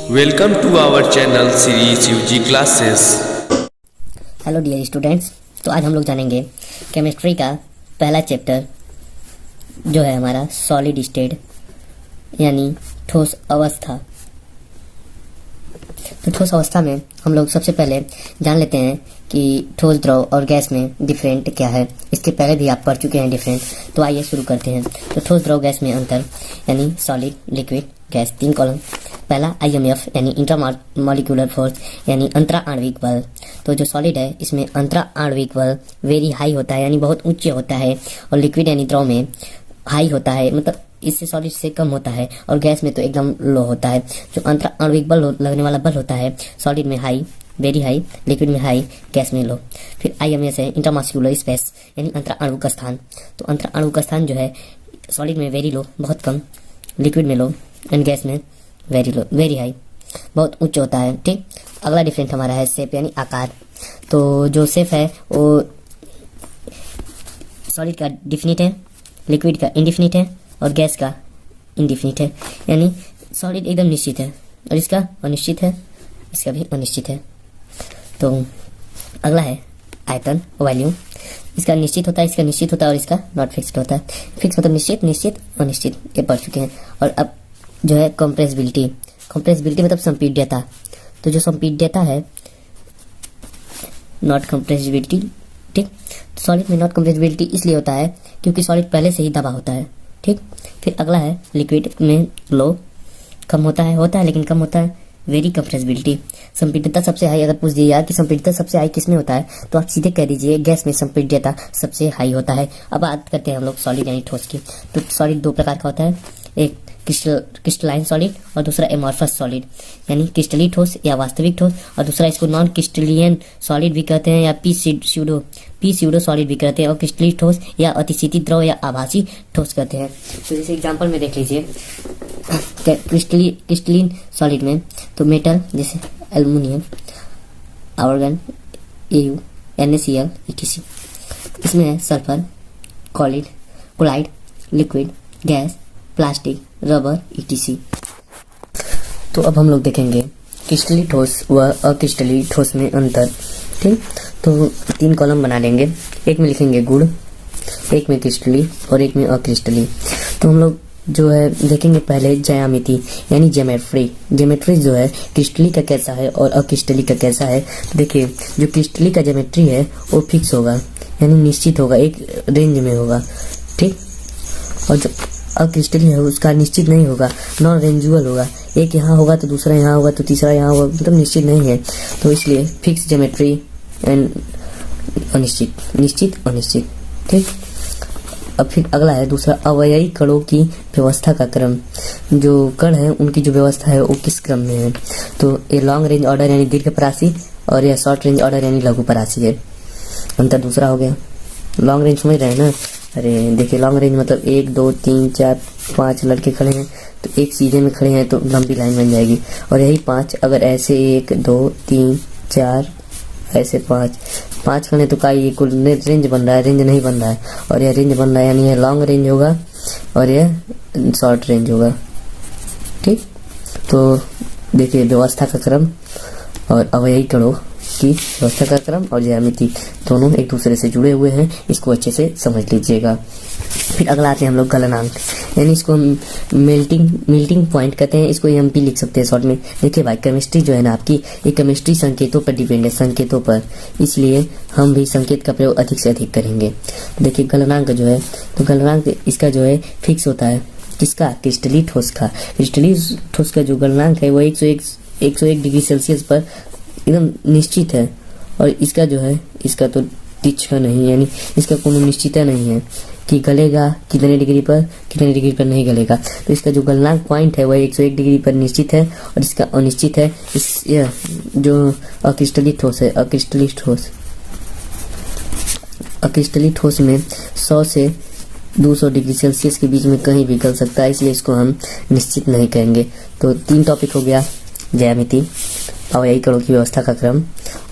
Welcome to our channel series UG classes. Hello dear students, तो आज हम लोग जानेंगे केमिस्ट्री का पहला चैप्टर जो है हमारा सॉलिड स्टेट यानी ठोस अवस्था। तो ठोस अवस्था में हम लोग सबसे पहले जान लेते हैं कि ठोस, द्रव और गैस में डिफरेंट क्या है। इसके पहले भी आप पढ़ चुके हैं डिफरेंट, तो आइए शुरू करते हैं। तो ठोस, द्रव, गैस में अंतर यानी सॉलिड, लिक्विड, गैस, 3 कॉलम। पहला IMF यानी इंट्रामॉलिक्यूलर फोर्स यानी अंतरा आणविक बल। तो जो सॉलिड है इसमें अंतरा आणविक बल वेरी हाई होता है यानी बहुत उच्च होता है, और लिक्विड यानी द्रव में हाई होता है, मतलब इससे सॉलिड से कम होता है, और गैस में तो एकदम लो होता है। जो अंतरा आणविक बल लगने वाला बल होता है सॉलिड में हाई, वेरी हाई, लिक्विड में हाई, गैस में लो। फिर IMS है इंटरमॉलिक्यूलर स्पेस यानी अंतरा आणविक स्थान। तो अंतरा आणविक स्थान जो है सॉलिड में वेरी लो, बहुत कम, लिक्विड में लो, एंड गैस में वेरी लो, वेरी हाई, बहुत उच्च होता है। ठीक, अगला डिफरेंट हमारा है शेप यानी आकार। तो जो शेप है वो सॉलिड का डिफिनिट है, लिक्विड का इंडिफिनिट है, और गैस का इंडिफिनिट है। यानी सॉलिड एकदम निश्चित है और इसका अनिश्चित है, इसका भी अनिश्चित है। तो अगला है आयतन, वॉल्यूम। इसका निश्चित होता है, इसका निश्चित होता है, और इसका नॉट फिक्स्ड होता है। फिक्स मतलब निश्चित, निश्चित, अनिश्चित, ये पढ़ चुके हैं। और अब जो है कंप्रेसिबिलिटी। कंप्रेसिबिलिटी मतलब संपीड्यता। तो जो संपीड्यता है नॉट कंप्रेसिबिलिटी। ठीक, सॉलिड में नॉट कंप्रेसिबिलिटी इसलिए होता है क्योंकि सॉलिड पहले से ही दबा होता है। ठीक, फिर अगला है लिक्विड में लो, कम होता है लेकिन कम होता है, वेरी कंप्रेसिबिलिटी। संपीड्यता सबसे हाई, अगर पूछ दिया कि संपीड्यता सबसे हाई किसमें होता है तो आप सीधे कह दीजिए गैस में संपीड्यता सबसे हाई होता है। अब बात करते हैं हम लोग सॉलिड यानी ठोस की। तो सॉलिड 2 प्रकार का होता है, एक क्रिस्टलाइन सॉलिड और दूसरा एमॉर्फस सॉलिड यानी क्रिस्टली ठोस या वास्तविक ठोस, और दूसरा इसको नॉन क्रिस्टलियन सॉलिड भी कहते हैं या पी स्यूडो सॉलिड भी कहते हैं, और क्रिस्टली ठोस या अतिशीतित द्रव या आभासी ठोस कहते हैं। तो जैसे एग्जांपल में देख लीजिए क्रिस्टलीन सॉलिड में तो मेटल जैसे aluminium, argon, AU, NaCl etc। इसमें है sulphur, colloid, liquid, gas, plastic, rubber etc। तो अब हम लोग देखेंगे क्रिस्टली ठोस व अक्रिस्टली ठोस में अंतर। ठीक, तो 3 कॉलम बना लेंगे, एक में लिखेंगे गुण, एक में क्रिस्टली और एक में अक्रिस्टली। तो हम लोग जो है देखेंगे पहले ज्यामिति यानी ज्योमेट्री जो है क्रिस्टली का कैसा है और अक्रिस्टली का कैसा है। तो देखिए जो क्रिस्टली का ज्योमेट्री है वो फिक्स होगा यानी निश्चित होगा, एक रेंज में होगा। ठीक, और जो अक्रिस्टली है उसका निश्चित नहीं होगा, नॉन रेंजुअल होगा, एक यहाँ होगा तो दूसरा यहाँ होगा तो तीसरा यहाँ होगा, मतलब निश्चित नहीं है। तो इसलिए फिक्स ज्योमेट्री एंड अनिश्चित, निश्चित, अनिश्चित। ठीक, अब फिर अगला है दूसरा अवयवी कणों की व्यवस्था का क्रम। जो कण है उनकी जो व्यवस्था है वो किस क्रम में है। तो ये लॉन्ग रेंज ऑर्डर यानी दीर्घ परासी और यह शॉर्ट रेंज ऑर्डर यानी लघु परासी है। अंतर दूसरा हो गया। लॉन्ग रेंज समझ रहे हैं ना? अरे देखिए लॉन्ग रेंज मतलब 1 2 3 4 5 लड़के खड़े हैं तो एक सीधे में खड़े हैं तो लंबी लाइन बन जाएगी, और यही 5 अगर ऐसे 1 2 3 4 ऐसे 5 खड़े तो का ये कुल रेंज बन रहा है, रेंज नहीं बन रहा है, और यह रेंज बन रहा है यानी यह लॉन्ग रेंज होगा और यह शॉर्ट रेंज होगा। ठीक, तो देखिए व्यवस्था का क्रम और अवयवी कणों की व्यवस्था का क्रम और ज्यामिति दोनों एक दूसरे से जुड़े हुए हैं, इसको अच्छे से समझ लीजिएगा। फिर अगला आते हैं हम लोग गलनांक यानी इसको हम मेल्टिंग पॉइंट कहते हैं, इसको MP लिख सकते हैं शॉर्ट में। देखिए भाई केमिस्ट्री जो है ना आपकी, ये केमिस्ट्री संकेतों पर डिपेंड है, संकेतों पर, इसलिए हम भी संकेत का प्रयोग अधिक से अधिक करेंगे। देखिए गलनांक जो है, तो गलनांक इसका जो है फिक्स होता है, किसका? क्रिस्टली ठोस का। क्रिस्टली ठोस का जो गलनांक है वो 101 डिग्री सेल्सियस पर एकदम निश्चित है, और इसका जो है इसका तो तिरछा नहीं, यानी इसका कोनो निश्चितता नहीं है कि गलेगा कितने डिग्री पर नहीं गलेगा। तो इसका जो गलनांक पॉइंट है वह 101 डिग्री पर निश्चित है, और इसका अनिश्चित है। इस जो अक्रिस्टली ठोस है, अक्रिस्टली ठोस में 100 से 200 डिग्री सेल्सियस के बीच में कहीं भी गल सकता है, इसलिए इसको हम निश्चित नहीं कहेंगे। तो 3 टॉपिक हो गया, ज्यामिति, अवयवी कणों की व्यवस्था का क्रम,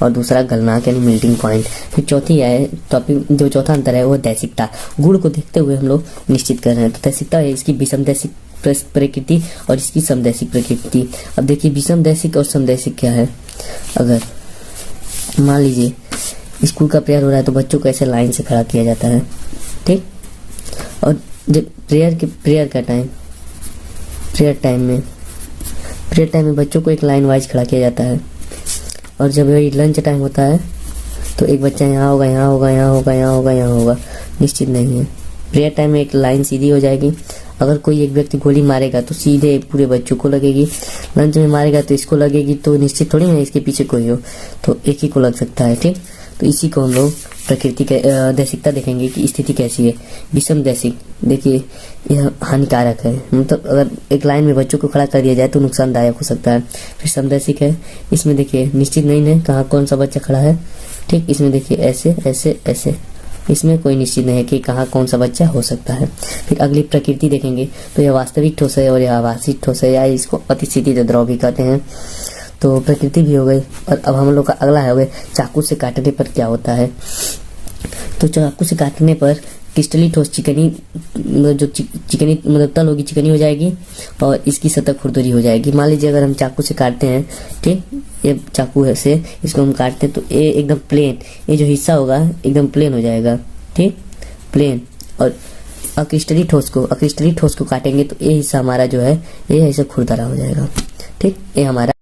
और दूसरा गलनांक यानी मेल्टिंग पॉइंट। फिर चौथी है टॉपिक, जो चौथा अंतर है वो दैशिकता। गुण को देखते हुए हम लोग निश्चित कर रहे हैं। तो दैशिकता है इसकी प्रकृति और इसकी समदैशिक प्रकृति। अब देखिए विषमदैशिक और समदैशिक क्या है। अगर मान लीजिए स्कूल का प्रेयर हो रहा है तो बच्चों को ऐसे लाइन से खड़ा किया जाता है, ठीक। और जब प्रेयर टाइम में बच्चों को एक लाइन वाइज खड़ा किया जाता है। और जब लंच टाइम होता है तो एक बच्चा यहाँ होगा, यहाँ होगा, यहाँ होगा, यहाँ होगा, यहाँ होगा, निश्चित नहीं है। प्रेयर टाइम में एक लाइन सीधी हो जाएगी। अगर कोई एक व्यक्ति गोली मारेगा तो सीधे पूरे बच्चों को लगेगी, लंच में मारेगा तो इसको लगेगी, तो निश्चित थोड़ी है इसके पीछे कोई हो, तो एक ही को लग सकता है, ठीक। तो इसी को हम लोग प्रकृति के दैशिकता देखेंगे कि स्थिति कैसी है। विषम दैशिक देखिए यह हानिकारक है, मतलब अगर एक लाइन में बच्चों को खड़ा कर दिया जाए तो नुकसानदायक हो सकता है। फिर समदैशिक है, इसमें देखिए निश्चित नहीं है कहाँ कौन सा बच्चा खड़ा है, ठीक। इसमें देखिए ऐसे ऐसे ऐसे, इसमें कोई निश्चित नहीं है कि कहाँ कौन सा बच्चा हो सकता है। फिर अगली प्रकृति देखेंगे तो यह वास्तविक ठोस है और यह आभासी ठोस है, या इसको अतिस्थिति द्रव भी कहते हैं। तो प्रकृति भी हो गई। और अब हम लोग का अगला है हो गया चाकू से काटने पर क्या होता है। तो चाकू से काटने पर क्रिस्टली ठोस चिकनी, जो चिकनी मतलब तल होगी चिकनी हो जाएगी और इसकी सतह खुरदुरी हो जाएगी। मान लीजिए अगर हम चाकू से काटते हैं, ठीक, ये चाकू से इसको हम काटते हैं तो ये एकदम प्लेन, ये जो हिस्सा होगा एकदम प्लेन हो जाएगा, ठीक, प्लेन। और अक्रिस्टली ठोस को काटेंगे तो ये हिस्सा हमारा जो है ये ऐसे खुरदरा हो जाएगा, ठीक। ये हमारा